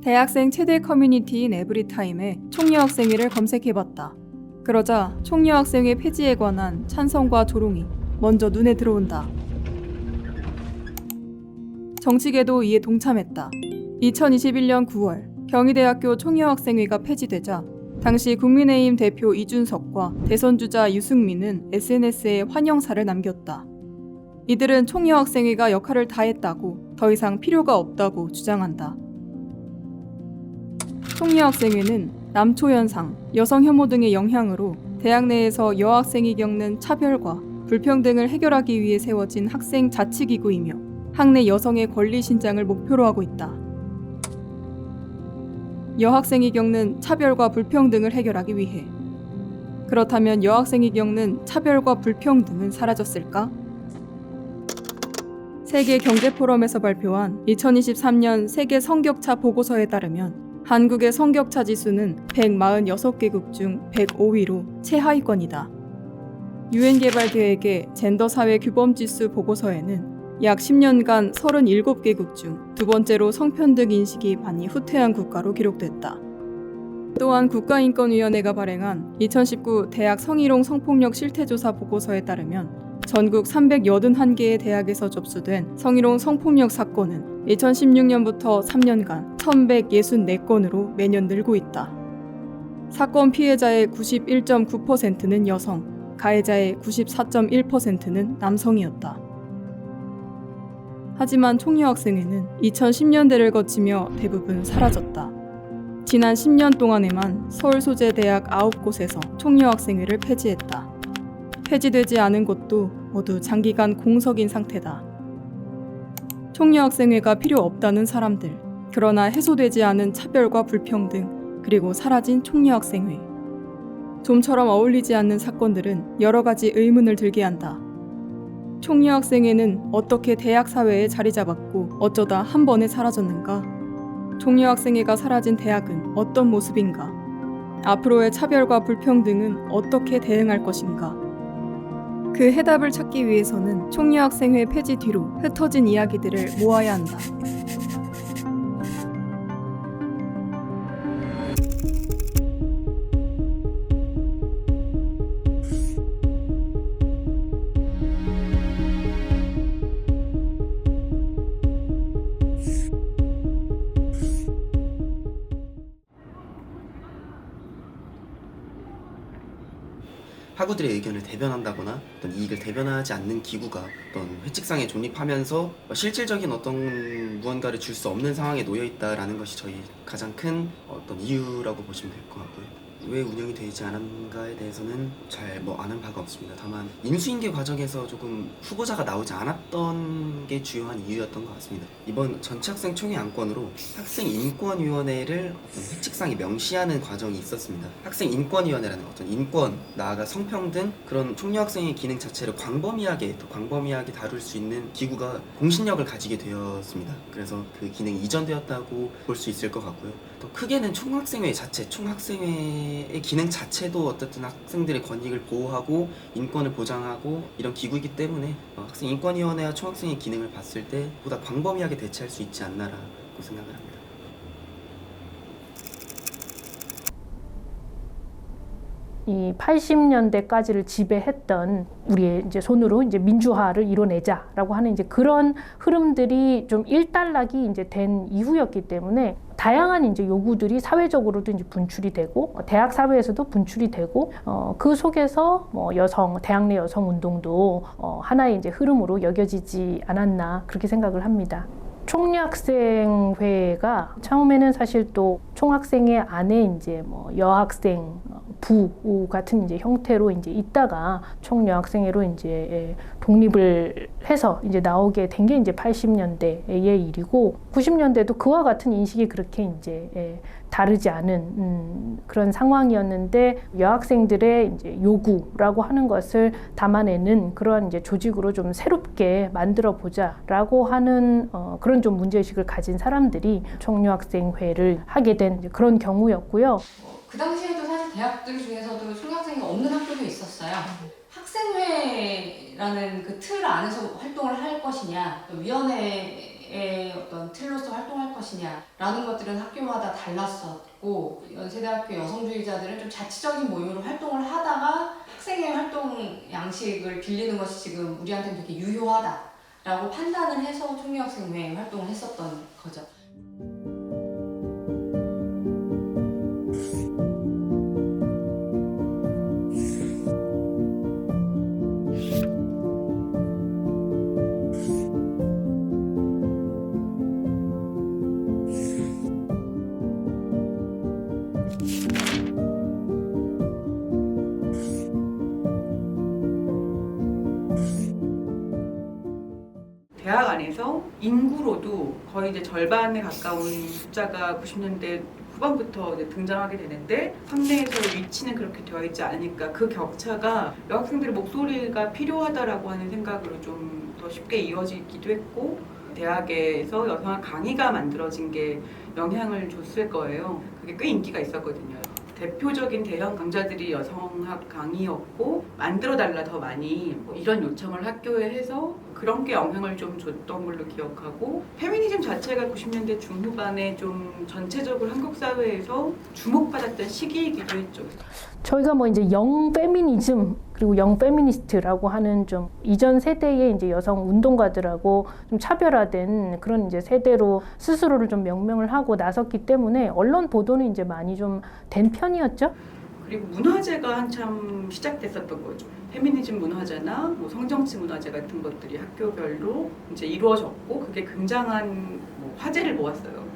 대학생 최대 커뮤니티인 에브리타임에 총여학생회를 검색해봤다. 그러자 총여학생회 폐지에 관한 찬성과 조롱이 먼저 눈에 들어온다. 정치계도 이에 동참했다. 2021년 9월 경희대학교 총여학생회가 폐지되자 당시 국민의힘 대표 이준석과 대선주자 유승민은 SNS에 환영사를 남겼다. 이들은 총여학생회가 역할을 다했다고 더 이상 필요가 없다고 주장한다. 총여학생회는 남초현상, 여성 혐오 등의 영향으로 대학 내에서 여학생이 겪는 차별과 불평등을 해결하기 위해 세워진 학생 자치기구이며 학내 여성의 권리 신장을 목표로 하고 있다. 여학생이 겪는 차별과 불평등을 해결하기 위해. 그렇다면 여학생이 겪는 차별과 불평등은 사라졌을까? 세계경제포럼에서 발표한 2023년 세계 성격차 보고서에 따르면 한국의 성격차 지수는 146개국 중 105위로 최하위권이다. 유엔 개발 계획의 젠더 사회 규범 지수 보고서에는 약 10년간 37개국 중 두 번째로 성평등 인식이 많이 후퇴한 국가로 기록됐다. 또한 국가인권위원회가 발행한 2019 대학 성희롱 성폭력 실태조사 보고서에 따르면 전국 381개의 대학에서 접수된 성희롱 성폭력 사건은 2016년부터 3년간 1164건으로 매년 늘고 있다. 사건 피해자의 91.9%는 여성, 가해자의 94.1%는 남성이었다. 하지만 총여학생회는 2010년대를 거치며 대부분 사라졌다. 지난 10년 동안에만 서울 소재 대학 9곳에서 총여학생회를 폐지했다. 폐지되지 않은 곳도 모두 장기간 공석인 상태다. 총여학생회가 필요 없다는 사람들, 그러나 해소되지 않은 차별과 불평등, 그리고 사라진 총여학생회. 좀처럼 어울리지 않는 사건들은 여러 가지 의문을 들게 한다. 총여학생회는 어떻게 대학 사회에 자리 잡았고 어쩌다 한 번에 사라졌는가? 총여학생회가 사라진 대학은 어떤 모습인가? 앞으로의 차별과 불평등은 어떻게 대응할 것인가? 그 해답을 찾기 위해서는 총여학생회 폐지 뒤로 흩어진 이야기들을 모아야 한다. 학우들의 의견을 대변한다거나 어떤 이익을 대변하지 않는 기구가 어떤 회칙상에 존립하면서 실질적인 어떤 무언가를 줄 수 없는 상황에 놓여 있다라는 것이 저희 가장 큰 어떤 이유라고 보시면 될 것 같고요. 왜 운영이 되지 않았는가에 대해서는 잘 아는 바가 없습니다. 다만 인수인계 과정에서 조금 후보자가 나오지 않았던 게 주요한 이유였던 것 같습니다. 이번 전체 학생 총회 안건으로 학생인권위원회를 어떤 회칙상에 명시하는 과정이 있었습니다. 학생인권위원회라는 어떤 인권, 나아가 성평등, 그런 총여학생의 기능 자체를 광범위하게 다룰 수 있는 기구가 공신력을 가지게 되었습니다. 그래서 그 기능이 이전되었다고 볼 수 있을 것 같고요. 더 크게는 총학생회 자체, 총학생회의 기능 자체도 어쨌든 학생들의 권익을 보호하고 인권을 보장하고 이런 기구이기 때문에 학생인권위원회와 총학생의 기능을 봤을 때 보다 광범위하게 대체할 수 있지 않나라고 생각을 합니다. 이 80년대까지를 지배했던 우리의 이제 손으로 이제 민주화를 이뤄내자라고 하는 이제 그런 흐름들이 좀 일단락이 이제 된 이후였기 때문에 다양한 이제 요구들이 사회적으로도 이제 분출이 되고 대학 사회에서도 분출이 되고 그 속에서 여성 대학 내 여성 운동도 하나의 이제 흐름으로 여겨지지 않았나 그렇게 생각을 합니다. 총여학생회가 처음에는 사실 또 총학생회 안에 이제 여학생 부 같은 이제 형태로 이제 있다가 총여학생회로 이제 독립을 해서 이제 나오게 된 게 이제 80년대의 일이고 90년대도 그와 같은 인식이 그렇게 이제 다르지 않은 그런 상황이었는데 여학생들의 이제 요구라고 하는 것을 담아내는 그런 이제 조직으로 좀 새롭게 만들어 보자라고 하는 그런 좀 문제의식을 가진 사람들이 총여학생회를 하게 된 그런 경우였고요. 그 당시에도 사실 대학들 중에서도 총학생이 없는 학교도 있었어요. 학생회라는 그 틀 안에서 활동을 할 것이냐, 또 위원회의 어떤 틀로서 활동할 것이냐라는 것들은 학교마다 달랐었고 연세대학교 여성주의자들은 좀 자치적인 모임으로 활동을 하다가 학생회 활동 양식을 빌리는 것이 지금 우리한테는 되게 유효하다라고 판단을 해서 총리학생회 활동을 했었던 거죠. 대학 안에서 인구로도 거의 이제 절반에 가까운 숫자가 90년대 후반부터 이제 등장하게 되는데 학내에서 위치는 그렇게 되어 있지 않으니까 그 격차가 여학생들의 목소리가 필요하다라고 하는 생각으로 좀 더 쉽게 이어지기도 했고 대학에서 여성학 강의가 만들어진 게 영향을 줬을 거예요. 그게 꽤 인기가 있었거든요. 대표적인 대형 강좌들이 여성학 강의였고 만들어달라 더 많이 뭐 이런 요청을 학교에 해서 그런 게 영향을 좀 줬던 걸로 기억하고 페미니즘 자체가 90년대 중후반에 좀 전체적으로 한국 사회에서 주목받았던 시기이기도 했죠. 저희가 뭐 이제 영 페미니즘 그리고 영 페미니스트라고 하는 좀 이전 세대의 이제 여성 운동가들하고 좀 차별화된 그런 이제 세대로 스스로를 좀 명명을 하고 나섰기 때문에 언론 보도는 이제 많이 좀 된 편이었죠. 그리고 문화제가 한참 시작됐었던 거죠. 페미니즘 문화제나 뭐 성정치 문화제 같은 것들이 학교별로 이제 이루어졌고 그게 굉장한 뭐 화제를 모았어요.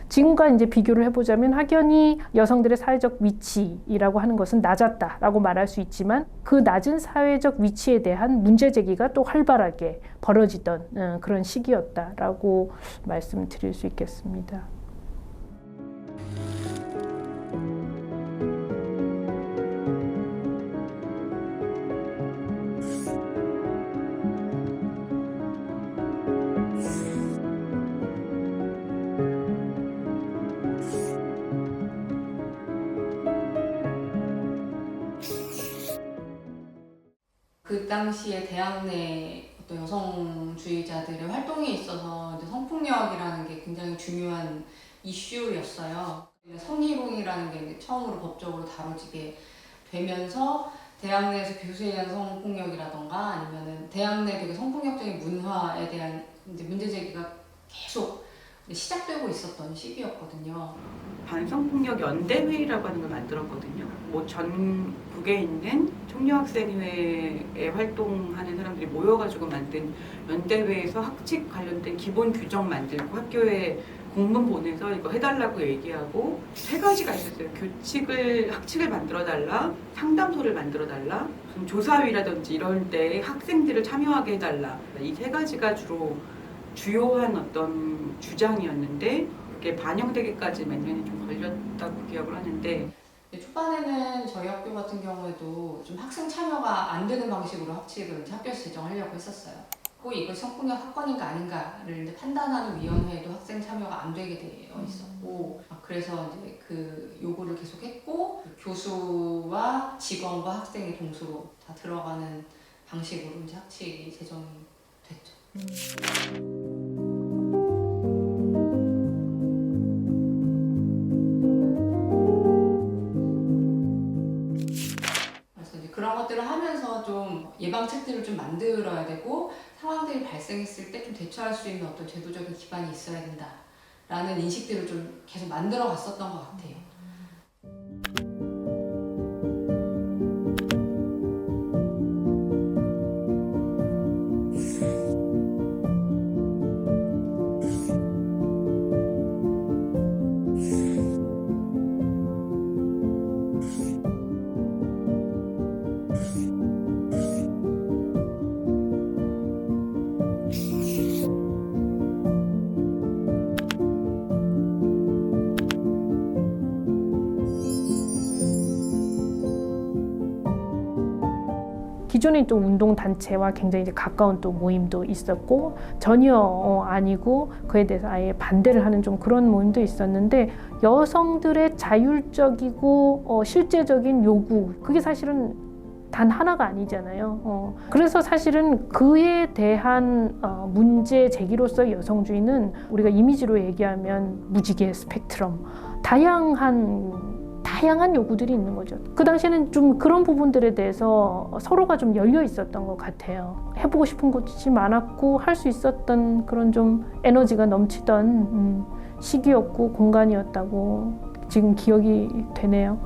지금과 이제 비교를 해보자면 확연히 여성들의 사회적 위치라고 하는 것은 낮았다라고 말할 수 있지만 그 낮은 사회적 위치에 대한 문제 제기가 또 활발하게 벌어지던 그런 시기였다라고 말씀드릴 수 있겠습니다. 그 당시에 대학 내 어떤 여성주의자들의 활동에 있어서 이제 성폭력이라는 게 굉장히 중요한 이슈였어요. 성희롱이라는 게 이제 처음으로 법적으로 다뤄지게 되면서 대학 내에서 교수에 대한 성폭력이라던가 아니면은 대학 내 되게 성폭력적인 문화에 대한 이제 문제 제기가 계속 시작되고 있었던 시기였거든요. 반성폭력 연대회의라고 하는 걸 만들었거든요. 뭐 전국에 있는 총여학생회에 활동하는 사람들이 모여가지고 만든 연대회에서 학칙 관련된 기본 규정 만들고 학교에 공문 보내서 이거 해달라고 얘기하고 3가지가 있었어요. 학칙을 만들어달라, 상담소를 만들어달라, 무슨 조사위라든지 이럴 때 학생들을 참여하게 해달라. 이 3가지가 주요한 어떤 주장이었는데 그게 반영되기까지 몇 년이 좀 걸렸다고 기억을 하는데 초반에는 저희 학교 같은 경우에도 좀 학생 참여가 안 되는 방식으로 학칙을 이제 학교에서 제정하려고 했었어요. 이것이 성폭력 사건인가 아닌가를 이제 판단하는 위원회에도 학생 참여가 안 되게 되어 있었고 그래서 이제 그 요구를 계속했고 교수와 직원과 학생이 동수로 다 들어가는 방식으로 이제 학칙이 제정이 됐죠. 그런 것들을 하면서 좀 예방책들을 좀 만들어야 되고 상황들이 발생했을 때 좀 대처할 수 있는 어떤 제도적인 기반이 있어야 된다라는 인식들을 좀 계속 만들어 갔었던 것 같아요. 기존의 또 운동 단체와 굉장히 이제 가까운 또 모임도 있었고 전혀 아니고 그에 대해서 아예 반대를 하는 좀 그런 모임도 있었는데 여성들의 자율적이고 실제적인 요구 그게 사실은 단 하나가 아니잖아요. 그래서 사실은 그에 대한 문제 제기로서 여성주의는 우리가 이미지로 얘기하면 무지개 스펙트럼 다양한 요구들이 있는 거죠. 그 당시에는 좀 그런 부분들에 대해서 서로가 좀 열려 있었던 것 같아요. 해보고 싶은 것이 많았고 할 수 있었던 그런 좀 에너지가 넘치던 시기였고 공간이었다고 지금 기억이 되네요.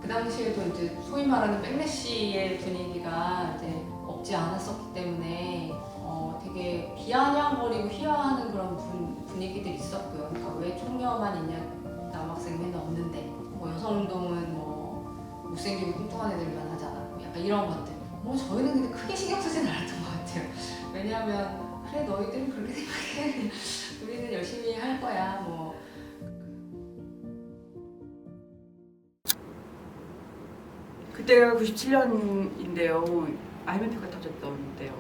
그 당시에도 이제 소위 말하는 백래시의 분위기가 이제 없지 않았었기 때문에 되게 비아냥거리고 희화하는 그런 분위기들이 있었고요. 그러니까 왜 총녀만 있냐, 남학생회는 없는데, 뭐 여성운동은 뭐 못생기고 뚱뚱한 애들만 하지 않았고, 약간 이런 것들. 뭐 저희는 근데 크게 신경 쓰진 않았던 것 같아요. 왜냐하면 그래 너희들은 그렇게 생각해, 우리는 열심히 할 거야. 뭐. 그때가 97년인데요. IMF가 터졌던 때요.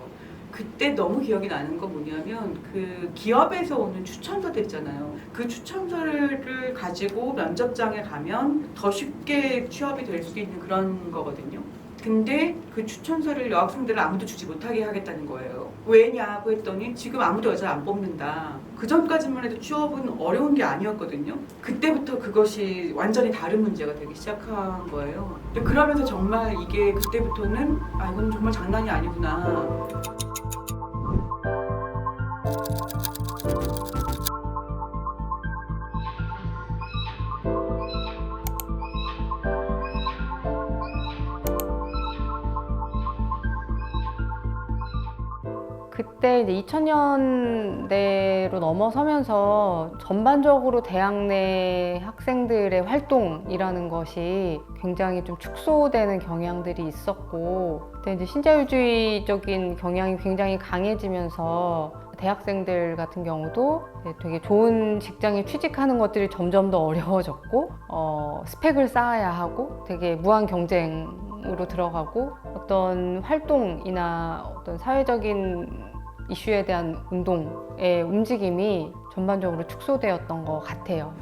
그때 너무 기억이 나는 건 뭐냐면 그 기업에서 오는 추천서들 있잖아요. 그 추천서를 가지고 면접장에 가면 더 쉽게 취업이 될 수 있는 그런 거거든요. 근데 그 추천서를 여학생들은 아무도 주지 못하게 하겠다는 거예요. 왜냐고 했더니 지금 아무도 여자 안 뽑는다. 그 전까지만 해도 취업은 어려운 게 아니었거든요. 그때부터 그것이 완전히 다른 문제가 되기 시작한 거예요. 그러면서 정말 이게 그때부터는 이건 정말 장난이 아니구나. 그때 이제 2000년대로 넘어서면서 전반적으로 대학 내 학생들의 활동이라는 것이 굉장히 좀 축소되는 경향들이 있었고, 그때 이제 신자유주의적인 경향이 굉장히 강해지면서 대학생들 같은 경우도 되게 좋은 직장에 취직하는 것들이 점점 더 어려워졌고, 스펙을 쌓아야 하고 되게 무한 경쟁으로 들어가고, 어떤 활동이나 어떤 사회적인 이슈에 대한 운동의 움직임이 전반적으로 축소되었던 것 같아요.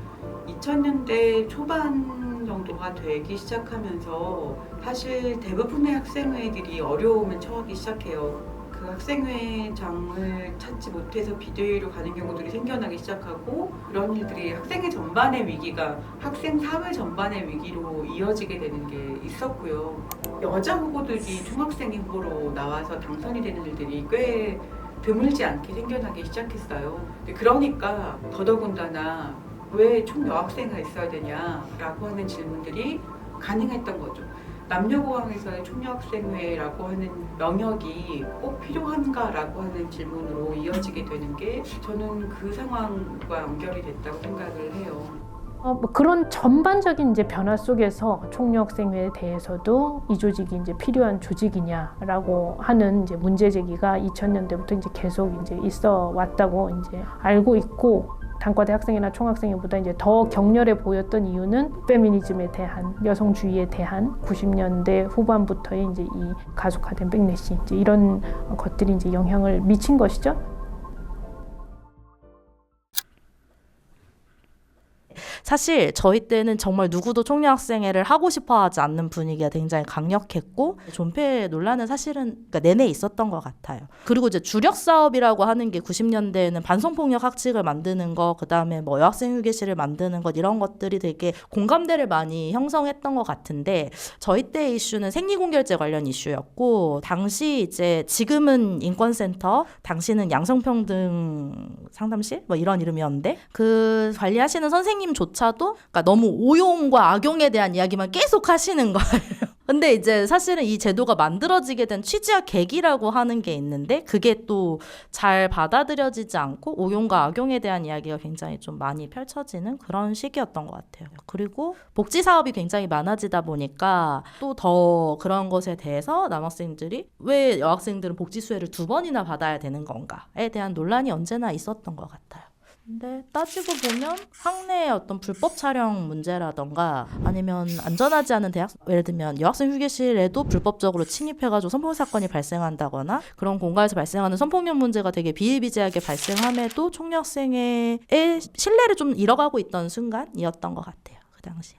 2000년대 초반 정도가 되기 시작하면서 사실 대부분의 학생회들이 어려움을 처하기 시작해요. 그 학생회장을 찾지 못해서 비대위로 가는 경우들이 생겨나기 시작하고, 그런 일들이 학생회 전반의 위기가 학생 사회 전반의 위기로 이어지게 되는 게 있었고요. 여자 후보들이 총학생 후보로 나와서 당선이 되는 일들이 꽤 드물지 않게 생겨나기 시작했어요. 그러니까 더더군다나 왜 총여학생가 있어야 되냐라고 하는 질문들이 가능했던 거죠. 남녀공학에서의 총여학생회라고 하는 명역이 꼭 필요한가라고 하는 질문으로 이어지게 되는 게 저는 그 상황과 연결이 됐다고 생각을 해요. 뭐 그런 전반적인 이제 변화 속에서 총여학생회에 대해서도 이 조직이 이제 필요한 조직이냐라고 하는 이제 문제 제기가 2000년대부터 이제 계속 이제 있어 왔다고 이제 알고 있고, 단과대 학생이나 총학생회보다 이제 더 격렬해 보였던 이유는 페미니즘에 대한, 여성주의에 대한 90년대 후반부터의 이제 이 가속화된 백래시, 이제 이런 것들이 이제 영향을 미친 것이죠. 사실 저희 때는 정말 누구도 총여학생회를 하고 싶어하지 않는 분위기가 굉장히 강력했고, 존폐 논란은 사실은 그러니까 내내 있었던 것 같아요. 그리고 이제 주력 사업이라고 하는 게 90년대에는 반성폭력 학칙을 만드는 거, 그다음에 뭐 여학생 휴게실을 만드는 것, 이런 것들이 되게 공감대를 많이 형성했던 것 같은데, 저희 때 이슈는 생리공결제 관련 이슈였고, 당시 이제 지금은 인권센터, 당시는 양성평등 상담실 뭐 이런 이름이었는데, 그 관리하시는 선생님조차도 그러니까 너무 오용과 악용에 대한 이야기만 계속 하시는 거예요. 근데 이제 사실은 이 제도가 만들어지게 된 취지와 계기라고 하는 게 있는데, 그게 또 잘 받아들여지지 않고 오용과 악용에 대한 이야기가 굉장히 좀 많이 펼쳐지는 그런 시기였던 것 같아요. 그리고 복지 사업이 굉장히 많아지다 보니까 또 더 그런 것에 대해서 남학생들이 왜 여학생들은 복지 수혜를 2번이나 받아야 되는 건가에 대한 논란이 언제나 있었던 것 같아요. 근데 따지고 보면 학내의 어떤 불법 촬영 문제라던가 아니면 안전하지 않은 대학, 예를 들면 여학생 휴게실에도 불법적으로 침입해가지고 성폭력 사건이 발생한다거나 그런 공간에서 발생하는 성폭력 문제가 되게 비일비재하게 발생함에도 총여학생의 신뢰를 좀 잃어가고 있던 순간이었던 것 같아요. 그 당시에.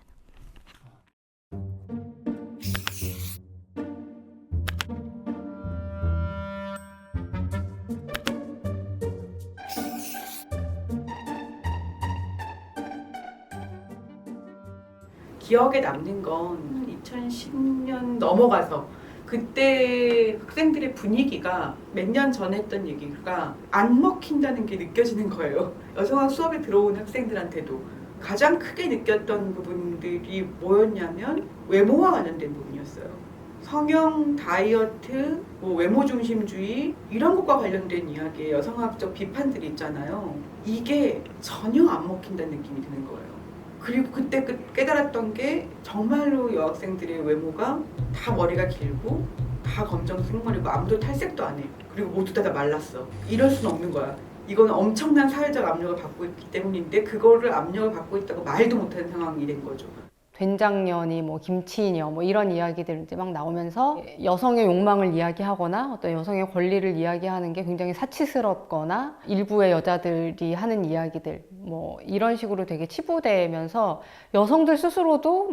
기억에 남는 건 2010년 넘어가서 그때 학생들의 분위기가 몇 년 전에 했던 얘기가 안 먹힌다는 게 느껴지는 거예요. 여성학 수업에 들어온 학생들한테도 가장 크게 느꼈던 부분들이 뭐였냐면 외모와 관련된 부분이었어요. 성형, 다이어트, 외모 중심주의 이런 것과 관련된 이야기의 여성학적 비판들이 있잖아요. 이게 전혀 안 먹힌다는 느낌이 드는 거예요. 그리고 그때 깨달았던 게 정말로 여학생들의 외모가 다 머리가 길고 다 검정 생머리고 아무도 탈색도 안 해. 그리고 모두 다 말랐어. 이럴 수는 없는 거야. 이건 엄청난 사회적 압력을 받고 있기 때문인데 그거를 압력을 받고 있다고 말도 못하는 상황이 된 거죠. 된장녀니 뭐 김치녀 뭐 이런 이야기들 이제 막 나오면서 여성의 욕망을 이야기하거나 어떤 여성의 권리를 이야기하는 게 굉장히 사치스럽거나 일부의 여자들이 하는 이야기들 뭐 이런 식으로 되게 치부되면서 여성들 스스로도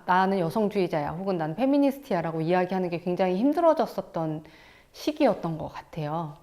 나는 여성주의자야 혹은 난 페미니스트야라고 이야기하는 게 굉장히 힘들어졌었던 시기였던 것 같아요.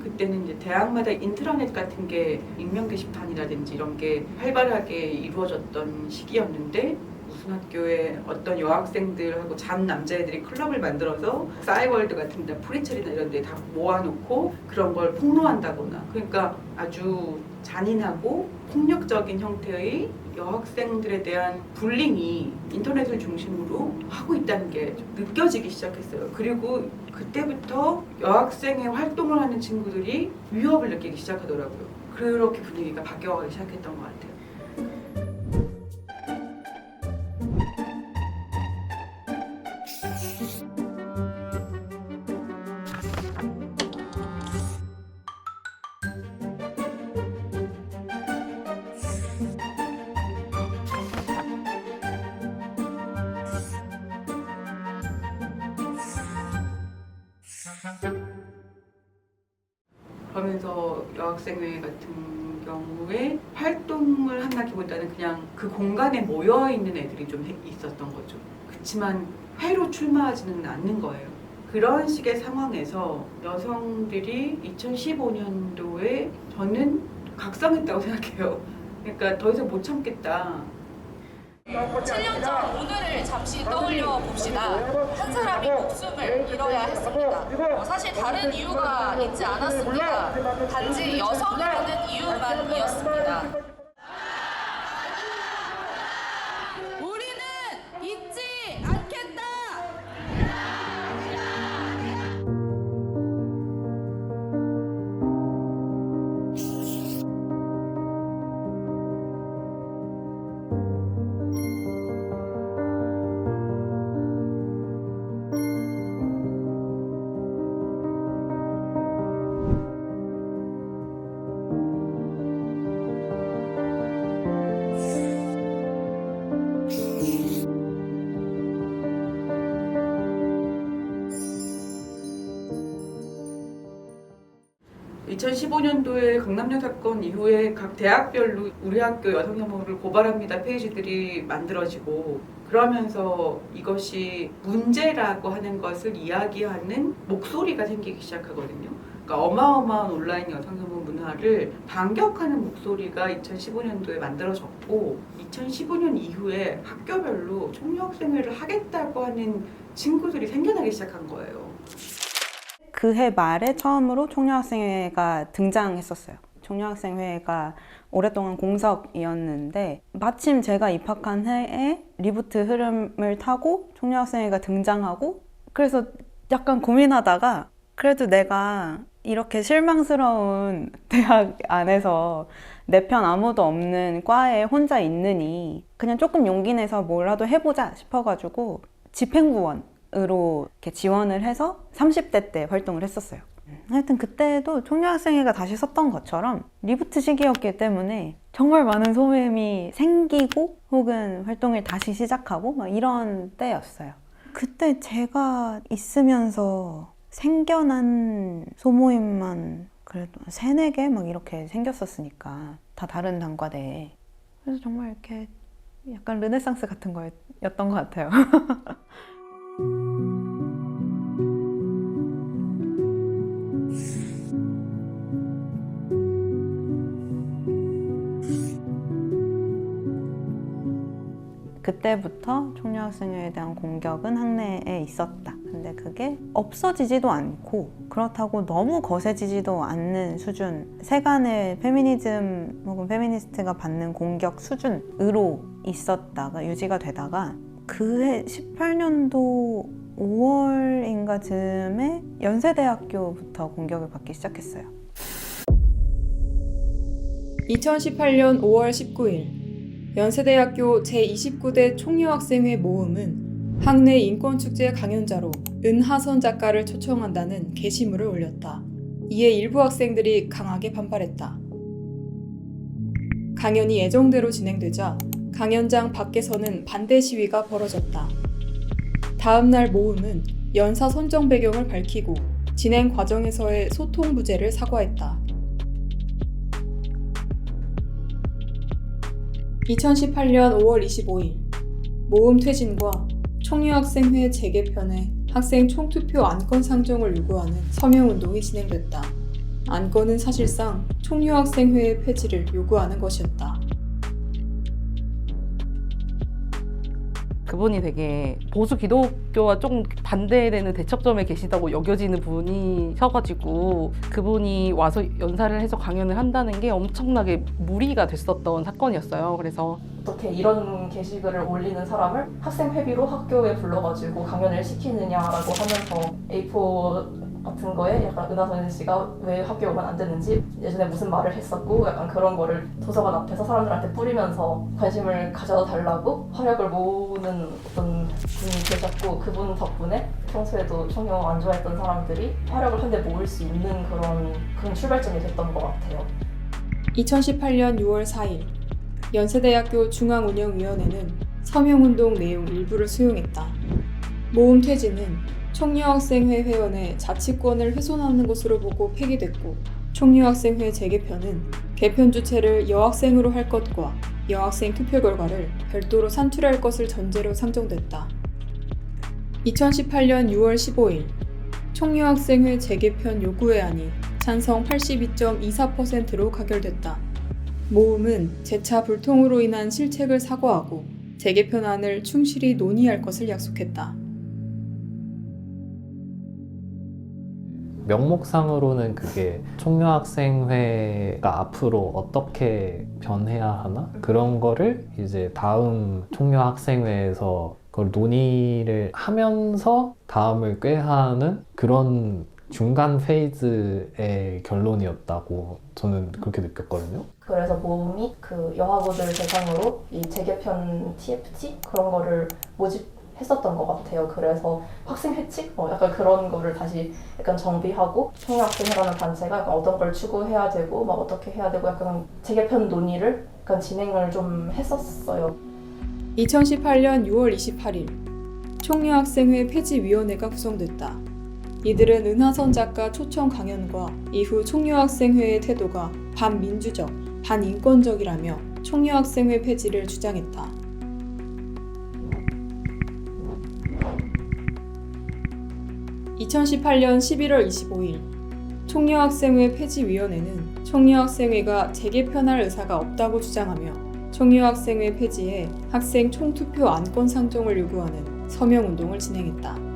그때는 이제 대학마다 인트라넷 같은 게 익명 게시판이라든지 이런 게 활발하게 이루어졌던 시기였는데 무슨 학교에 어떤 여학생들하고 잠 남자애들이 클럽을 만들어서 싸이월드 같은 데 프리첼이나 이런 데 다 모아놓고 그런 걸 폭로한다거나 그러니까 아주 잔인하고 폭력적인 형태의 여학생들에 대한 불링이 인터넷을 중심으로 하고 있다는 게 좀 느껴지기 시작했어요. 그리고 그때부터 여학생의 활동을 하는 친구들이 위협을 느끼기 시작하더라고요. 그렇게 분위기가 바뀌어가기 시작했던 것 같아요. 그러면서 여학생회 같은 경우에 활동을 한다기보다는 그냥 그 공간에 모여있는 애들이 좀 있었던 거죠. 그렇지만 회로 출마하지는 않는 거예요. 그런 식의 상황에서 여성들이 2015년도에 저는 각성했다고 생각해요. 그러니까 더 이상 못 참겠다. 7년 전 오늘을 잠시 떠올려 봅시다. 한 사람이 목숨을 잃어야 했습니다. 사실 다른 이유가 있지 않았습니다. 단지 여성이라는 이유만이었습니다. 우리는 잊지 않겠다. (2015년도에) 강남역 사건 이후에 각 대학별로 우리 학교 여성혐오를 고발합니다 페이지들이 만들어지고 그러면서 이것이 문제라고 하는 것을 이야기하는 목소리가 생기기 시작하거든요. 그러니까 어마어마한 온라인 여성혐오 문화를 반격하는 목소리가 2015년도에 만들어졌고 2015년 이후에 학교별로 총여학생회를 하겠다고 하는 친구들이 생겨나기 시작한 거예요. 그해 말에 처음으로 총여학생회가 등장했었어요. 총여학생회가 오랫동안 공석이었는데 마침 제가 입학한 해에 리부트 흐름을 타고 총여학생회가 등장하고 그래서 약간 고민하다가 그래도 내가 이렇게 실망스러운 대학 안에서 내 편 아무도 없는 과에 혼자 있느니 그냥 조금 용기 내서 뭐라도 해보자 싶어가지고 집행부원으로 이렇게 지원을 해서 30대 때 활동을 했었어요. 하여튼 그때도 총여학생회가 다시 섰던 것처럼 리부트 시기였기 때문에 정말 많은 소모임이 생기고 혹은 활동을 다시 시작하고 막 이런 때였어요. 그때 제가 있으면서 생겨난 소모임만 그래도 3-4개 막 이렇게 생겼었으니까 다 다른 단과대에. 그래서 정말 이렇게 약간 르네상스 같은 거였던 것 같아요. 그때부터 총여학생회에 대한 공격은 학내에 있었다. 근데 그게 없어지지도 않고 그렇다고 너무 거세지지도 않는 수준, 세간의 페미니즘 혹은 페미니스트가 받는 공격 수준으로 있었다가 유지가 되다가 그해 18년도 5월인가 즈음에 연세대학교부터 공격을 받기 시작했어요. 2018년 5월 19일 연세대학교 제29대 총여학생회 모음은 학내 인권축제 강연자로 은하선 작가를 초청한다는 게시물을 올렸다. 이에 일부 학생들이 강하게 반발했다. 강연이 예정대로 진행되자 강연장 밖에서는 반대 시위가 벌어졌다. 다음 날 모음은 연사 선정 배경을 밝히고 진행 과정에서의 소통 부재를 사과했다. 2018년 5월 25일 모음 퇴진과 총여학생회 재개편에 학생 총투표 안건 상정을 요구하는 서명운동이 진행됐다. 안건은 사실상 총여학생회의 폐지를 요구하는 것이었다. 그분이 되게 보수 기독교와 조금 반대되는 대척점에 계시다고 여겨지는 분이셔가지고 그분이 와서 연사를 해서 강연을 한다는 게 엄청나게 무리가 됐었던 사건이었어요. 그래서 어떻게 이런 게시글을 올리는 사람을 학생 회비로 학교에 불러가지고 강연을 시키느냐라고 하면서 A4 같은 거에 약간 은하선 씨가 왜 학교에 오면 안 되는지 예전에 무슨 말을 했었고 약간 그런 거를 도서관 앞에서 사람들한테 뿌리면서 관심을 가져달라고 화력을 모으는 어떤 분이 계셨고 그분 덕분에 평소에도 총여 안 좋아했던 사람들이 화력을 한데 모을 수 있는 그런 출발점이 됐던 것 같아요. 2018년 6월 4일 연세대학교 중앙운영위원회는 서명운동 내용 일부를 수용했다. 모음 퇴진은 총여학생회 회원의 자치권을 훼손하는 것으로 보고 폐기됐고 총여학생회 재개편은 개편 주체를 여학생으로 할 것과 여학생 투표 결과를 별도로 산출할 것을 전제로 상정됐다. 2018년 6월 15일 총여학생회 재개편 요구회안이 찬성 82.24%로 가결됐다. 모음은 재차 불통으로 인한 실책을 사과하고 재개편안을 충실히 논의할 것을 약속했다. 명목상으로는 그게 총여학생회가 앞으로 어떻게 변해야 하나? 그런 거를 이제 다음 총여학생회에서 그걸 논의를 하면서 다음을 꾀하는 그런 중간 페이즈의 결론이었다고 저는 그렇게 느꼈거든요. 그래서 모음이 그 여학우들 대상으로 이 재개편 TFT 그런 거를 모집했었던 것 같아요. 그래서 학생 회칙? 약간 그런 거를 다시 약간 정비하고 총여학생회라는 단체가 약간 어떤 걸 추구해야 되고 막 어떻게 해야 되고 약간 재개편 논의를 약간 진행을 좀 했었어요. 2018년 6월 28일 총여학생회 폐지위원회가 구성됐다. 이들은 은하선 작가 초청 강연과 이후 총여학생회의 태도가 반민주적, 반인권적이라며 총여학생회 폐지를 주장했다. (2018년 11월 25일) 총여학생회 폐지위원회는 총여학생회가 재개편할 의사가 없다고 주장하며 총여학생회 폐지에 학생 총투표 안건 상정을 요구하는 서명운동을 진행했다.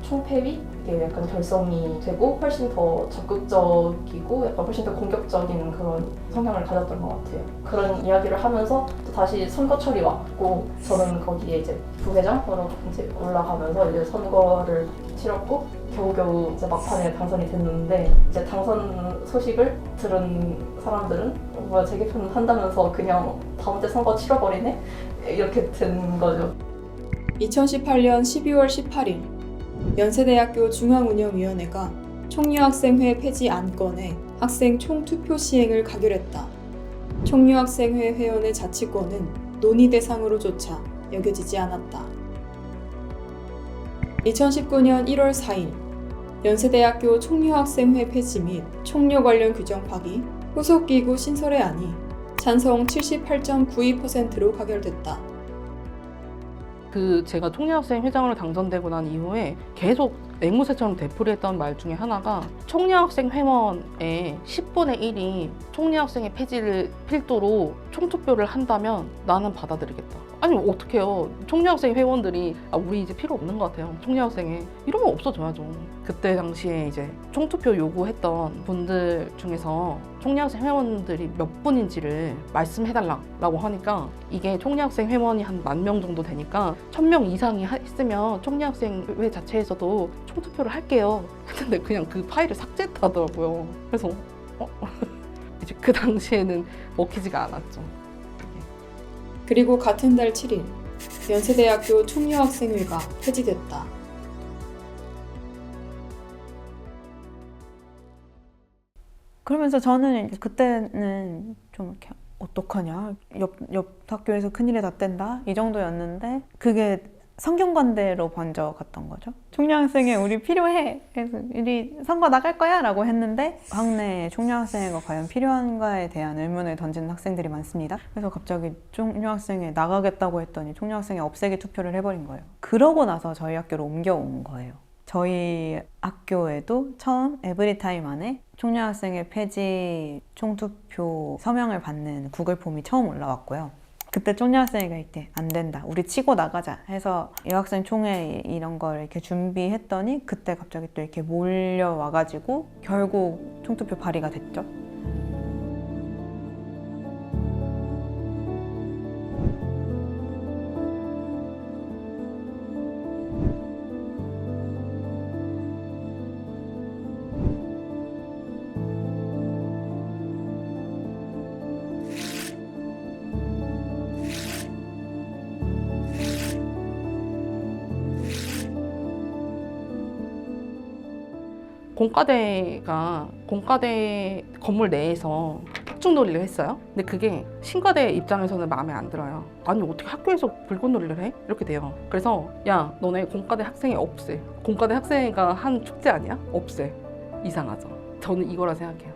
총패위 이게 약간 결성이 되고 훨씬 더 적극적이고 약간 훨씬 더 공격적인 그런 성향을 가졌던 것 같아요. 그런 이야기를 하면서 또 다시 선거철이 왔고 저는 거기에 이제 부회장으로 이제 올라가면서 이제 선거를 치렀고 겨우겨우 이제 막판에 당선이 됐는데 이제 당선 소식을 들은 사람들은 뭐야 재개편 한다면서 그냥 다음 주 선거 치러버리네? 이렇게 된 거죠. 2018년 12월 18일 연세대학교 중앙운영위원회가 총유학생회 폐지 안건에 학생 총투표 시행을 가결했다. 총유학생회 회원의 자치권은 논의 대상으로조차 여겨지지 않았다. 2019년 1월 4일 연세대학교 총유학생회 폐지 및 총료 관련 규정 파기 후속기구 신설의 안이 찬성 78.92%로 가결됐다. 제가 총리학생 회장으로 당선되고 난 이후에 계속 앵무새처럼 되풀이했던 말 중에 하나가 총리학생 회원의 10분의 1이 총리학생의 폐지를 필두로 총투표를 한다면 나는 받아들이겠다. 아니 어떡해요. 총리학생 회원들이 우리 이제 필요 없는 것 같아요. 총리학생회 이러면 없어져야죠. 그때 당시에 이제 총투표 요구했던 분들 중에서 총리학생 회원들이 몇 분인지를 말씀해달라고 하니까 이게 총리학생 회원이 한 10,000명 정도 되니까 1,000명 이상이 했으면 총리학생회 자체에서도 총투표를 할게요. 근데 그냥 그 파일을 삭제했다더라고요. 그래서 이제 그 당시에는 먹히지가 않았죠. 그리고 같은 달 7일 연세대학교 총유학생회가 폐지됐다. 그러면서 저는 이제 그때는 좀 이렇게 어떡하냐, 옆 학교에서 큰일이 났댄다 이 정도였는데 그게 성균관대로 먼저 갔던 거죠. 총유학생회 우리 필요해. 그래서 우리 선거 나갈 거야 라고 했는데 학내에 총유학생회가 과연 필요한가에 대한 의문을 던지는 학생들이 많습니다. 그래서 갑자기 총유학생회 나가겠다고 했더니 총유학생회 없애기 투표를 해버린 거예요. 그러고 나서 저희 학교로 옮겨온 거예요. 저희 학교에도 처음 에브리타임 안에 총유학생회 폐지 총투표 서명을 받는 구글 폼이 처음 올라왔고요. 그때 총유학생회가 이렇게 안 된다, 우리 치고 나가자 해서 여학생 총회 이런 걸 이렇게 준비했더니 그때 갑자기 또 이렇게 몰려와가지고 결국 총투표 발의가 됐죠. 공과대 건물 내에서 폭죽놀이를 했어요. 근데 그게 신과대 입장에서는 마음에 안 들어요. 아니 어떻게 학교에서 불꽃놀이를 해? 이렇게 돼요. 그래서 야 너네 공과대 학생회 없애. 공과대 학생회가 한 축제 아니야? 없애. 이상하죠. 저는 이거라 생각해요.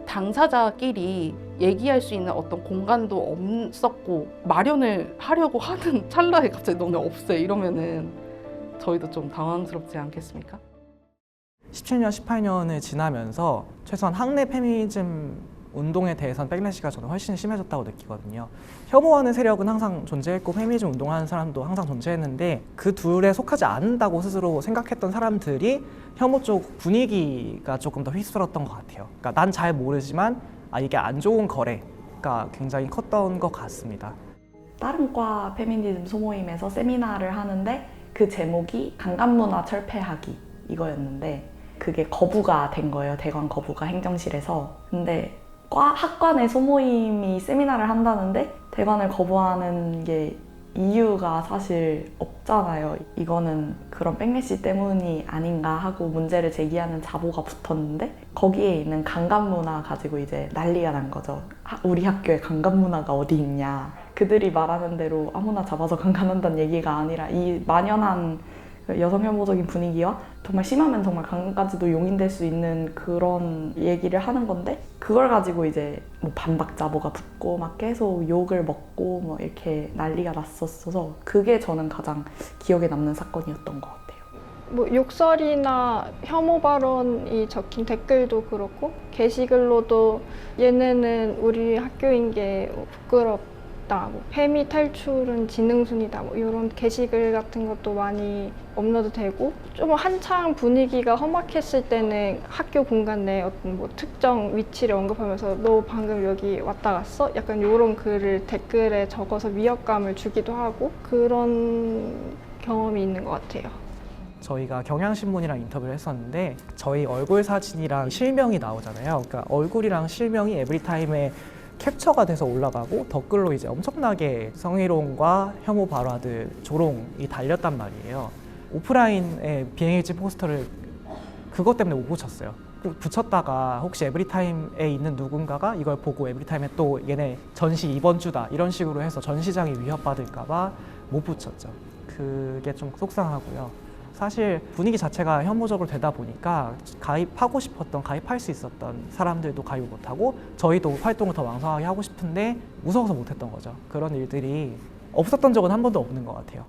당사자끼리 얘기할 수 있는 어떤 공간도 없었고 마련을 하려고 하는 찰나에 갑자기 너네 없애 이러면은 저희도 좀 당황스럽지 않겠습니까? 17년, 18년을 지나면서 최소한 학내 페미니즘 운동에 대해서는 백래시가 저는 훨씬 심해졌다고 느끼거든요. 혐오하는 세력은 항상 존재했고 페미니즘 운동하는 사람도 항상 존재했는데 그 둘에 속하지 않는다고 스스로 생각했던 사람들이 혐오 쪽 분위기가 조금 더 휘둘렀던 것 같아요. 그러니까 난 잘 모르지만 이게 안 좋은 거래가 굉장히 컸던 것 같습니다. 다른 과 페미니즘 소모임에서 세미나를 하는데 그 제목이 강간문화 철폐하기 이거였는데 그게 거부가 된 거예요. 대관 거부가 행정실에서. 근데 학관의 소모임이 세미나를 한다는데 대관을 거부하는 게 이유가 사실 없잖아요. 이거는 그런 백래시 때문이 아닌가 하고 문제를 제기하는 자보가 붙었는데 거기에 있는 강간 문화 가지고 이제 난리가 난 거죠. 우리 학교에 강간 문화가 어디 있냐. 그들이 말하는 대로 아무나 잡아서 강간한다는 얘기가 아니라 이 만연한 여성 혐오적인 분위기와 정말 심하면 정말 강간까지도 용인될 수 있는 그런 얘기를 하는 건데 그걸 가지고 이제 뭐 반박 자보가 붙고 막 계속 욕을 먹고 뭐 이렇게 난리가 났었어서 그게 저는 가장 기억에 남는 사건이었던 것 같아요. 뭐 욕설이나 혐오 발언이 적힌 댓글도 그렇고 게시글로도 얘네는 우리 학교인 게 부끄럽다 있다, 뭐 페미 탈출은 지능순이다, 뭐 이런 게시글 같은 것도 많이 업로드되고, 좀 한창 분위기가 험악했을 때는 학교 공간 내 어떤 뭐 특정 위치를 언급하면서 너 방금 여기 왔다 갔어? 약간 이런 글을 댓글에 적어서 위협감을 주기도 하고 그런 경험이 있는 것 같아요. 저희가 경향신문이랑 인터뷰를 했었는데 저희 얼굴 사진이랑 실명이 나오잖아요. 그러니까 얼굴이랑 실명이 에브리타임에 캡처가 돼서 올라가고 댓글로 이제 엄청나게 성희롱과 혐오 발화들 조롱이 달렸단 말이에요. 오프라인에 비행일지 포스터를 그것 때문에 못 붙였어요. 붙였다가 혹시 에브리타임에 있는 누군가가 이걸 보고 에브리타임에 또 얘네 전시 이번 주다 이런 식으로 해서 전시장이 위협받을까 봐 못 붙였죠. 그게 좀 속상하고요. 사실 분위기 자체가 혐오적으로 되다 보니까 가입하고 싶었던, 가입할 수 있었던 사람들도 가입을 못하고 저희도 활동을 더 왕성하게 하고 싶은데 무서워서 못했던 거죠. 그런 일들이 없었던 적은 한 번도 없는 것 같아요.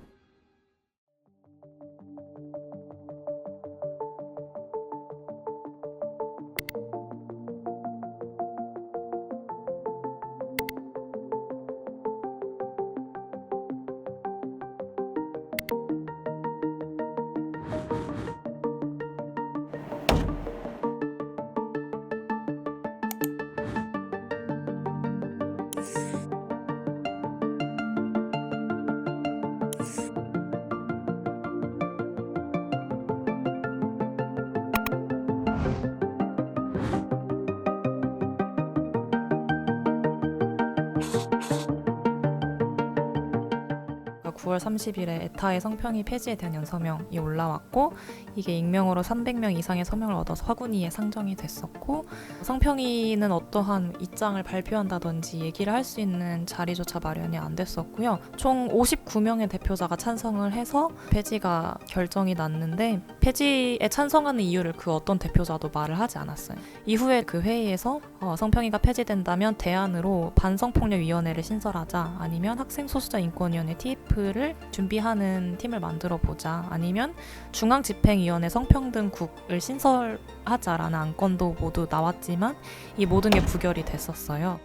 그러니까 9월 30일에 에타의 성평이 폐지에 대한 연서명이 올라왔고 이게 익명으로 300명 이상의 서명을 얻어서 화군위에 상정이 됐었고 성평이는 어떠한 입장을 발표한다든지 얘기를 할 수 있는 자리조차 마련이 안 됐었고요. 총 59명의 대표자가 찬성을 해서 폐지가 결정이 났는데 폐지에 찬성하는 이유를 그 어떤 대표자도 말을 하지 않았어요. 이후에 그 회의에서 성평이가 폐지된다면 대안으로 반성폭력위원회를 신설하자, 아니면 학생소수자 인권위원회 TF를 준비하는 팀을 만들어보자, 아니면 중앙집행위원회 성평등국을 신설하자라는 안건도 모두 나왔지만 이 모든 게 부결이 됐었어요.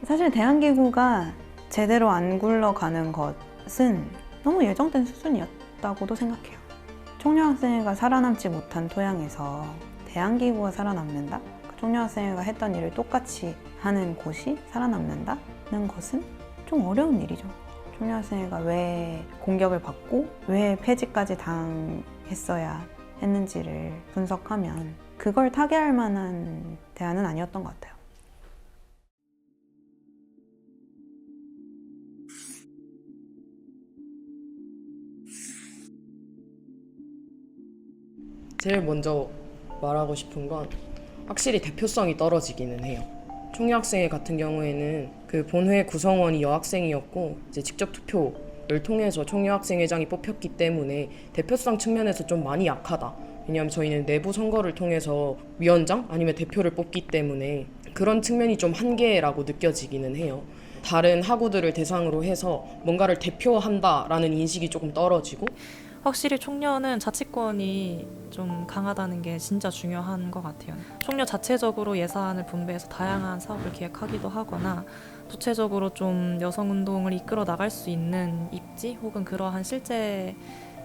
사실 대한기구가 제대로 안 굴러가는 것은 너무 예정된 수준이었다고도 생각해요. 총여학생회가 살아남지 못한 토양에서 대한기구가 살아남는다? 총여학생회가 했던 일을 똑같이 하는 곳이 살아남는다는 것은 좀 어려운 일이죠. 총여학생회가 왜 공격을 받고 왜 폐지까지 당했어야 했는지를 분석하면 그걸 타개할 만한 대안은 아니었던 것 같아요. 제일 먼저 말하고 싶은 건 확실히 대표성이 떨어지기는 해요. 총여학생회 같은 경우에는 그 본회 구성원이 여학생이었고 이제 직접 투표를 통해서 총여학생회장이 뽑혔기 때문에 대표성 측면에서 좀 많이 약하다. 왜냐하면 저희는 내부 선거를 통해서 위원장 아니면 대표를 뽑기 때문에 그런 측면이 좀 한계라고 느껴지기는 해요. 다른 학우들을 대상으로 해서 뭔가를 대표한다라는 인식이 조금 떨어지고 확실히 총련은 자치권이 좀 강하다는 게 진짜 중요한 것 같아요. 총련 자체적으로 예산을 분배해서 다양한 사업을 기획하기도 하거나 구체적으로 좀 여성운동을 이끌어 나갈 수 있는 입지 혹은 그러한 실제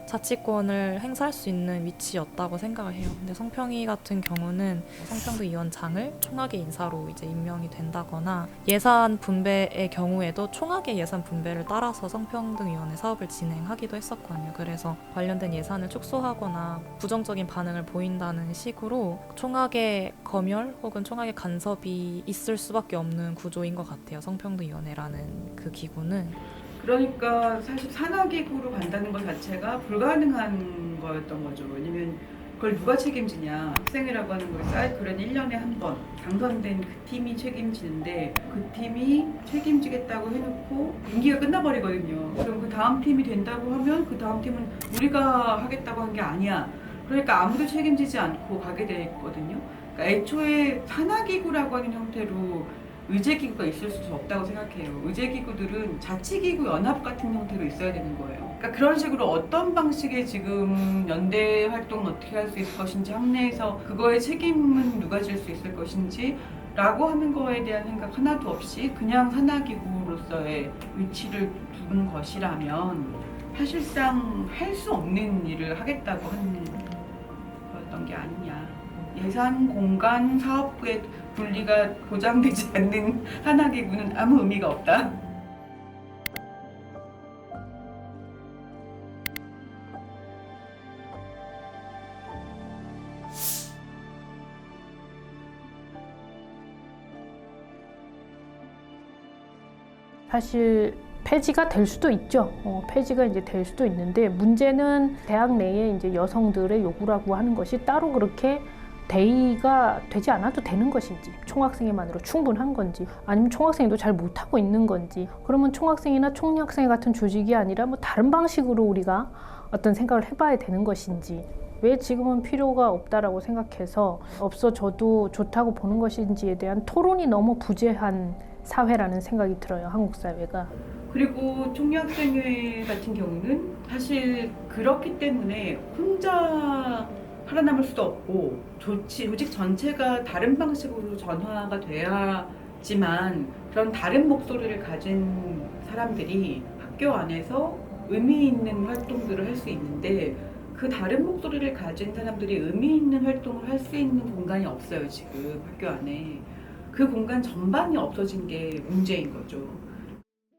자치권을 행사할 수 있는 위치였다고 생각을 해요. 근데 성평이 같은 경우는 성평등위원장을 총학의 인사로 이제 임명이 된다거나 예산 분배의 경우에도 총학의 예산 분배를 따라서 성평등위원회 사업을 진행하기도 했었거든요. 그래서 관련된 예산을 축소하거나 부정적인 반응을 보인다는 식으로 총학의 검열 혹은 총학의 간섭이 있을 수밖에 없는 구조인 것 같아요. 성평등위원회라는 그 기구는. 그러니까 사실 산하기구로 간다는 것 자체가 불가능한 거였던 거죠. 왜냐면 그걸 누가 책임지냐. 학생이라고 하는 거에 사이클은 1년에 한 번 당선된 그 팀이 책임지는데 그 팀이 책임지겠다고 해놓고 임기가 끝나버리거든요. 그럼 그 다음 팀이 된다고 하면 그 다음 팀은 우리가 하겠다고 한 게 아니야. 그러니까 아무도 책임지지 않고 가게 되거든요. 그러니까 애초에 산하기구라고 하는 형태로 의제기구가 있을 수 없다고 생각해요. 의제기구들은 자치기구 연합 같은 형태로 있어야 되는 거예요. 그러니까 그런 식으로 어떤 방식의 지금 연대 활동을 어떻게 할 수 있을 것인지, 학내에서 그거의 책임은 누가 질 수 있을 것인지 라고 하는 거에 대한 생각 하나도 없이 그냥 산하기구로서의 위치를 두는 것이라면 사실상 할 수 없는 일을 하겠다고 하는 거였던 게 아니냐. 예산, 공간, 사업부의 분리가 보장되지 않는 산하기구는 아무 의미가 없다. 사실 폐지가 될 수도 있죠. 폐지가 이제 될 수도 있는데 문제는 대학 내에 이제 여성들의 요구라고 하는 것이 따로 그렇게 대의가 되지 않아도 되는 것인지, 총학생회만으로 충분한 건지, 아니면 총학생회도 잘 못하고 있는 건지, 그러면 총학생회나 총리학생회 같은 조직이 아니라 뭐 다른 방식으로 우리가 어떤 생각을 해봐야 되는 것인지, 왜 지금은 필요가 없다라고 생각해서 없어져도 좋다고 보는 것인지에 대한 토론이 너무 부재한 사회라는 생각이 들어요, 한국 사회가. 그리고 총리학생회 같은 경우는 사실 그렇기 때문에 혼자 살아남을 수도 없고 조직 전체가 다른 방식으로 전환가 돼야지만 그런 다른 목소리를 가진 사람들이 학교 안에서 의미 있는 활동들을 할 수 있는데 그 다른 목소리를 가진 사람들이 의미 있는 활동을 할 수 있는 공간이 없어요, 지금 학교 안에. 그 공간 전반이 없어진 게 문제인 거죠.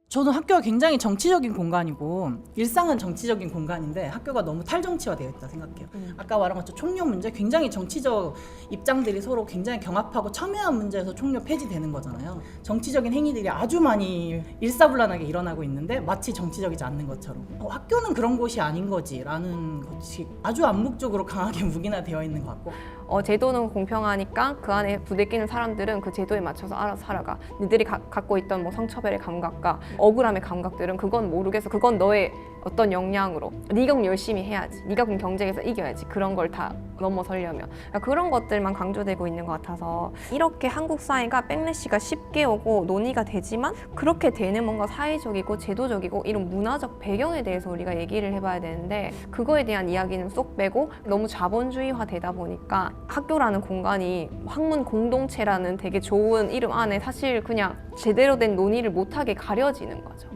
저는 학교가 굉장히 정치적인 공간이고 일상은 정치적인 공간인데 학교가 너무 탈정치화되어 있다 생각해요. 아까 말한 것처럼 총료 문제, 굉장히 정치적 입장들이 서로 굉장히 경합하고 첨예한 문제에서 총료 폐지되는 거잖아요. 정치적인 행위들이 아주 많이 일사불란하게 일어나고 있는데 마치 정치적이지 않는 것처럼 학교는 그런 곳이 아닌 거지 라는 것이 아주 암묵적으로 강하게 묵인화되어 있는 것 같고, 제도는 공평하니까 그 안에 부대끼는 사람들은 그 제도에 맞춰서 알아서 살아가. 니들이 갖고 있던 뭐 성차별의 감각과 억울함의 감각들은 그건 모르겠어. 그건 너의 어떤 역량으로 네가 그럼 열심히 해야지. 네가 그럼 경쟁에서 이겨야지. 그런 걸 다 넘어서려면 그런 것들만 강조되고 있는 것 같아서 이렇게 한국 사회가 백래시가 쉽게 오고 논의가 되지만 그렇게 되는 뭔가 사회적이고 제도적이고 이런 문화적 배경에 대해서 우리가 얘기를 해봐야 되는데 그거에 대한 이야기는 쏙 빼고 너무 자본주의화 되다 보니까 학교라는 공간이 학문 공동체라는 되게 좋은 이름 안에 사실 그냥 제대로 된 논의를 못하게 가려지는 거죠.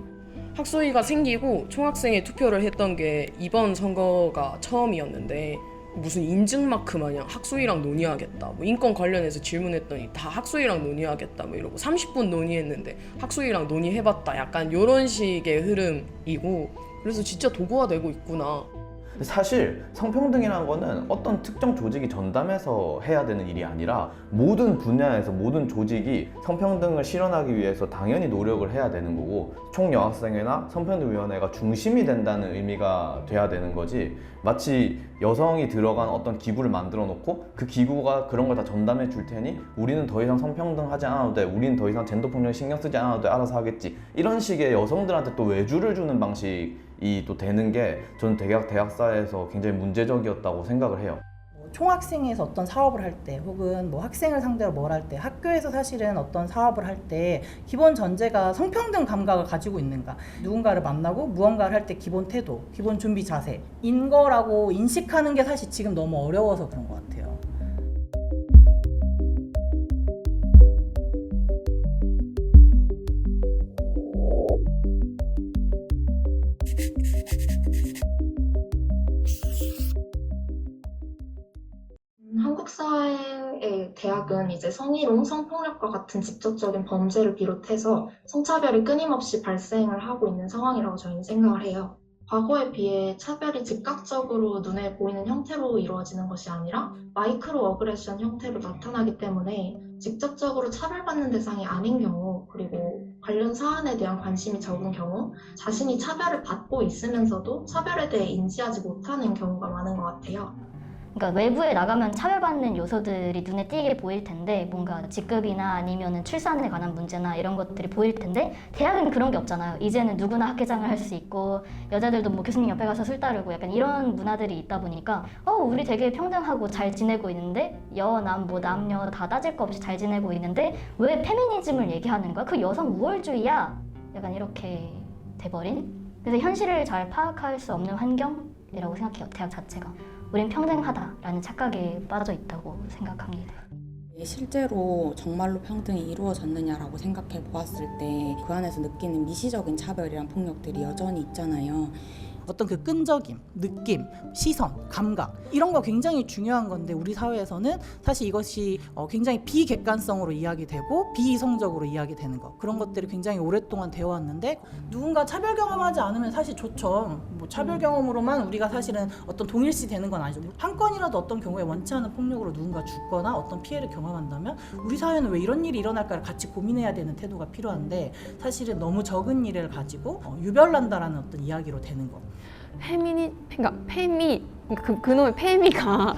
학소위가 생기고 총학생회 투표를 했던 게 이번 선거가 처음이었는데 무슨 인증마크 마냥 학소위랑 논의하겠다, 뭐 인권 관련해서 질문했더니 다 학소위랑 논의하겠다 뭐 이러고 30분 논의했는데 학소위랑 논의해봤다, 약간 이런 식의 흐름이고, 그래서 진짜 도구화되고 있구나. 사실 성평등이라는 거는 어떤 특정 조직이 전담해서 해야 되는 일이 아니라 모든 분야에서 모든 조직이 성평등을 실현하기 위해서 당연히 노력을 해야 되는 거고, 총여학생회나 성평등위원회가 중심이 된다는 의미가 돼야 되는 거지, 마치 여성이 들어간 어떤 기구를 만들어 놓고 그 기구가 그런 걸 다 전담해 줄 테니 우리는 더 이상 성평등 하지 않아도 돼, 우리는 더 이상 젠더폭력에 신경 쓰지 않아도 돼, 알아서 하겠지, 이런 식의 여성들한테 또 외주를 주는 방식이 또 되는 게 저는 대학사에서 굉장히 문제적이었다고 생각을 해요. 총학생회에서 어떤 사업을 할 때 혹은 뭐 학생을 상대로 뭘 할 때, 학교에서 사실은 어떤 사업을 할 때 기본 전제가 성평등 감각을 가지고 있는가, 누군가를 만나고 무언가를 할 때 기본 태도, 기본 준비 자세인 거라고 인식하는 게 사실 지금 너무 어려워서 그런 것 같아요. 한국 사회의 대학은 이제 성희롱, 성폭력과 같은 직접적인 범죄를 비롯해서 성차별이 끊임없이 발생을 하고 있는 상황이라고 저희는 생각을 해요. 과거에 비해 차별이 즉각적으로 눈에 보이는 형태로 이루어지는 것이 아니라 마이크로 어그레션 형태로 나타나기 때문에 직접적으로 차별받는 대상이 아닌 경우, 그리고 관련 사안에 대한 관심이 적은 경우, 자신이 차별을 받고 있으면서도 차별에 대해 인지하지 못하는 경우가 많은 것 같아요. 그러니까 외부에 나가면 차별받는 요소들이 눈에 띄게 보일 텐데, 뭔가 직급이나 아니면 출산에 관한 문제나 이런 것들이 보일 텐데, 대학은 그런 게 없잖아요. 이제는 누구나 학회장을 할 수 있고 여자들도 뭐 교수님 옆에 가서 술 따르고 약간 이런 문화들이 있다 보니까 우리 되게 평등하고 잘 지내고 있는데, 여, 남, 뭐 남녀 다 따질 거 없이 잘 지내고 있는데 왜 페미니즘을 얘기하는 거야? 그 여성 우월주의야? 약간 이렇게 돼버린? 그래서 현실을 잘 파악할 수 없는 환경이라고 생각해요, 대학 자체가. 우린 평등하다라는 착각에 빠져 있다고 생각합니다. 실제로 정말로 평등이 이루어졌느냐라고 생각해 보았을 때 그 안에서 느끼는 미시적인 차별이란 폭력들이 여전히 있잖아요. 어떤 그 끈적임, 느낌, 시선, 감각 이런 거 굉장히 중요한 건데 우리 사회에서는 사실 이것이 굉장히 비객관성으로 이야기되고 비이성적으로 이야기되는 것 그런 것들이 굉장히 오랫동안 되어 왔는데 누군가 차별 경험하지 않으면 사실 좋죠. 뭐 차별 경험으로만 우리가 사실은 어떤 동일시 되는 건 아니죠. 한 건이라도 어떤 경우에 원치 않은 폭력으로 누군가 죽거나 어떤 피해를 경험한다면 우리 사회는 왜 이런 일이 일어날까를 같이 고민해야 되는 태도가 필요한데 사실은 너무 적은 일을 가지고 유별난다라는 어떤 이야기로 되는 거. 그놈의 페미가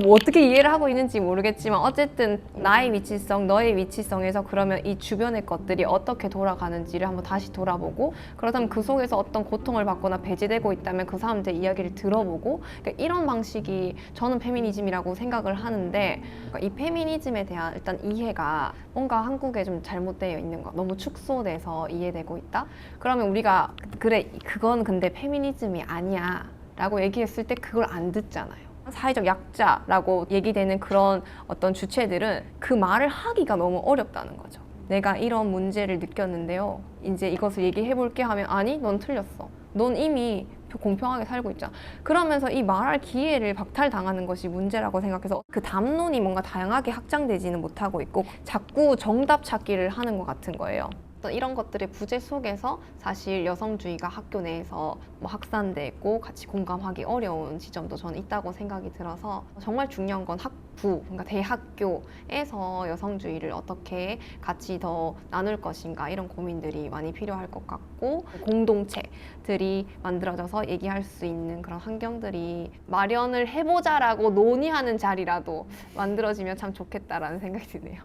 뭐 어떻게 이해를 하고 있는지 모르겠지만 어쨌든 나의 위치성, 너의 위치성에서 그러면 이 주변의 것들이 어떻게 돌아가는지를 한번 다시 돌아보고 그렇다면 그 속에서 어떤 고통을 받거나 배제되고 있다면 그 사람들의 이야기를 들어보고 그러니까 이런 방식이 저는 페미니즘이라고 생각을 하는데 그러니까 이 페미니즘에 대한 일단 이해가 뭔가 한국에 좀 잘못되어 있는 거 너무 축소돼서 이해되고 있다? 그러면 우리가 그래 그건 근데 페미니즘이 아니야 라고 얘기했을 때 그걸 안 듣잖아요. 사회적 약자라고 얘기되는 그런 어떤 주체들은 그 말을 하기가 너무 어렵다는 거죠. 내가 이런 문제를 느꼈는데요. 이제 이것을 얘기해 볼게 하면 아니, 넌 틀렸어. 넌 이미 공평하게 살고 있잖아. 그러면서 이 말할 기회를 박탈당하는 것이 문제라고 생각해서 그 담론이 뭔가 다양하게 확장되지는 못하고 있고 자꾸 정답 찾기를 하는 것 같은 거예요. 이런 것들의 부재 속에서 사실 여성주의가 학교 내에서 뭐 확산되고 같이 공감하기 어려운 지점도 저는 있다고 생각이 들어서 정말 중요한 건 학부, 그러니까 대학교에서 여성주의를 어떻게 같이 더 나눌 것인가 이런 고민들이 많이 필요할 것 같고 공동체들이 만들어져서 얘기할 수 있는 그런 환경들이 마련을 해보자라고 논의하는 자리라도 만들어지면 참 좋겠다라는 생각이 드네요.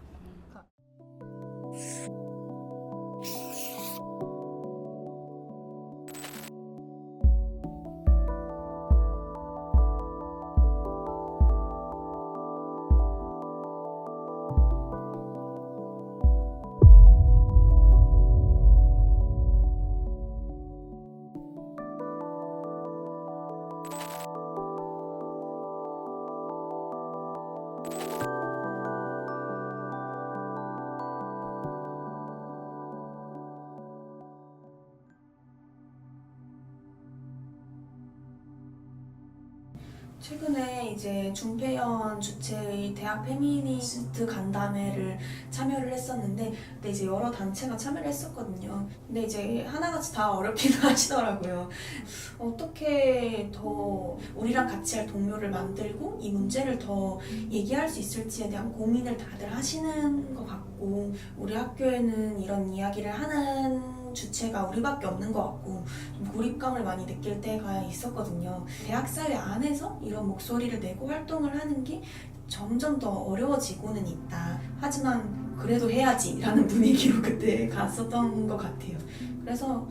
최근에 이제 준폐연 주최의 대학 페미니스트 간담회를 참여를 했었는데 근데 이제 여러 단체가 참여를 했었거든요. 근데 이제 하나같이 다 어렵긴 하시더라고요. 어떻게 더 우리랑 같이 할 동료를 만들고 이 문제를 더 얘기할 수 있을지에 대한 고민을 다들 하시는 것 같고 우리 학교에는 이런 이야기를 하는 주체가 우리밖에 없는 것 같고 좀 고립감을 많이 느낄 때가 있었거든요. 대학사회 안에서 이런 목소리를 내고 활동을 하는 게 점점 더 어려워지고는 있다. 하지만 그래도 해야지 라는 분위기로 그때 갔었던 것 같아요. 그래서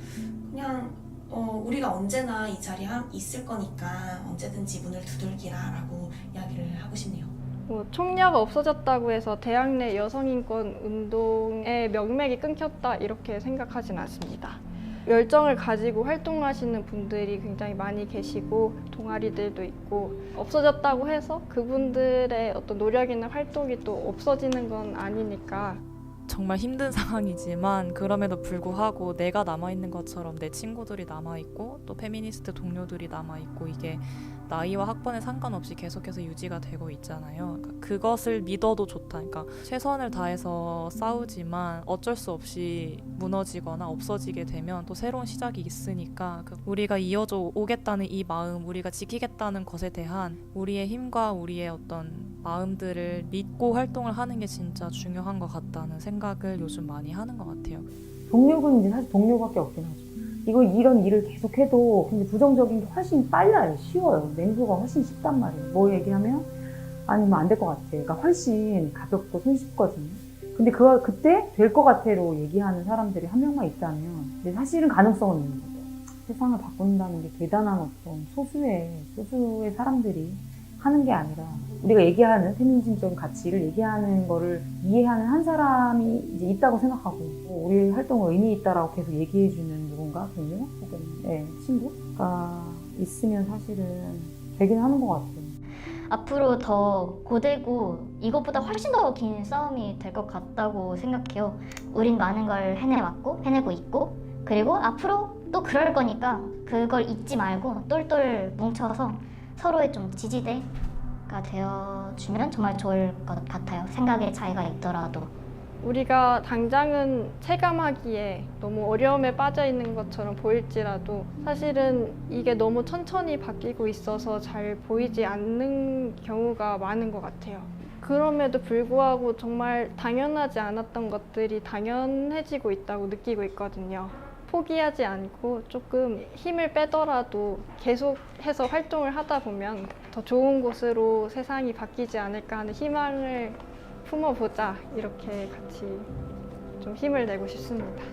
그냥 우리가 언제나 이 자리에 있을 거니까 언제든지 문을 두들기라 라고 이야기를 하고 싶네요. 총리가 없어졌다고 해서 대학 내 여성인권 운동의 명맥이 끊겼다 이렇게 생각하진 않습니다. 열정을 가지고 활동하시는 분들이 굉장히 많이 계시고 동아리들도 있고 없어졌다고 해서 그분들의 어떤 노력이나 활동이 또 없어지는 건 아니니까 정말 힘든 상황이지만 그럼에도 불구하고 내가 남아있는 것처럼 내 친구들이 남아있고 또 페미니스트 동료들이 남아있고 이게 나이와 학번에 상관없이 계속해서 유지가 되고 있잖아요. 그러니까 그것을 믿어도 좋다. 그러니까 최선을 다해서 싸우지만 어쩔 수 없이 무너지거나 없어지게 되면 또 새로운 시작이 있으니까 우리가 이어져 오겠다는 이 마음, 우리가 지키겠다는 것에 대한 우리의 힘과 우리의 어떤 마음들을 믿고 활동을 하는 게 진짜 중요한 것 같다는 생각을 요즘 많이 하는 것 같아요. 동료군 이제 사실 동료밖에 없긴 하죠. 이런 일을 계속해도 근데 부정적인 게 훨씬 빨라요. 쉬워요. 냉소가 훨씬 쉽단 말이에요. 뭐 얘기하면 아니면 안 될 것 같아. 그러니까 훨씬 가볍고 손쉽거든요. 근데 그때 될 것 같아로 얘기하는 사람들이 한 명만 있다면 근데 사실은 가능성은 있는 거죠. 세상을 바꾼다는 게 대단한 어떤 소수의 사람들이 하는 게 아니라 우리가 얘기하는 페미니즘적인 가치를 얘기하는 거를 이해하는 한 사람이 이제 있다고 생각하고 우리 활동에 의미 있다라고 계속 얘기해주는 누군가 동료 혹은 친구가 있으면 사실은 되긴 하는 것 같아요. 앞으로 더 고되고 이것보다 훨씬 더 긴 싸움이 될 것 같다고 생각해요. 우린 많은 걸 해내왔고 해내고 있고 그리고 앞으로 또 그럴 거니까 그걸 잊지 말고 똘똘 뭉쳐서 서로의 좀 지지대가 되어주면 정말 좋을 것 같아요. 생각의 차이가 있더라도. 우리가 당장은 체감하기에 너무 어려움에 빠져 있는 것처럼 보일지라도 사실은 이게 너무 천천히 바뀌고 있어서 잘 보이지 않는 경우가 많은 것 같아요. 그럼에도 불구하고 정말 당연하지 않았던 것들이 당연해지고 있다고 느끼고 있거든요. 포기하지 않고 조금 힘을 빼더라도 계속해서 활동을 하다 보면 더 좋은 곳으로 세상이 바뀌지 않을까 하는 희망을 품어보자, 이렇게 같이 좀 힘을 내고 싶습니다.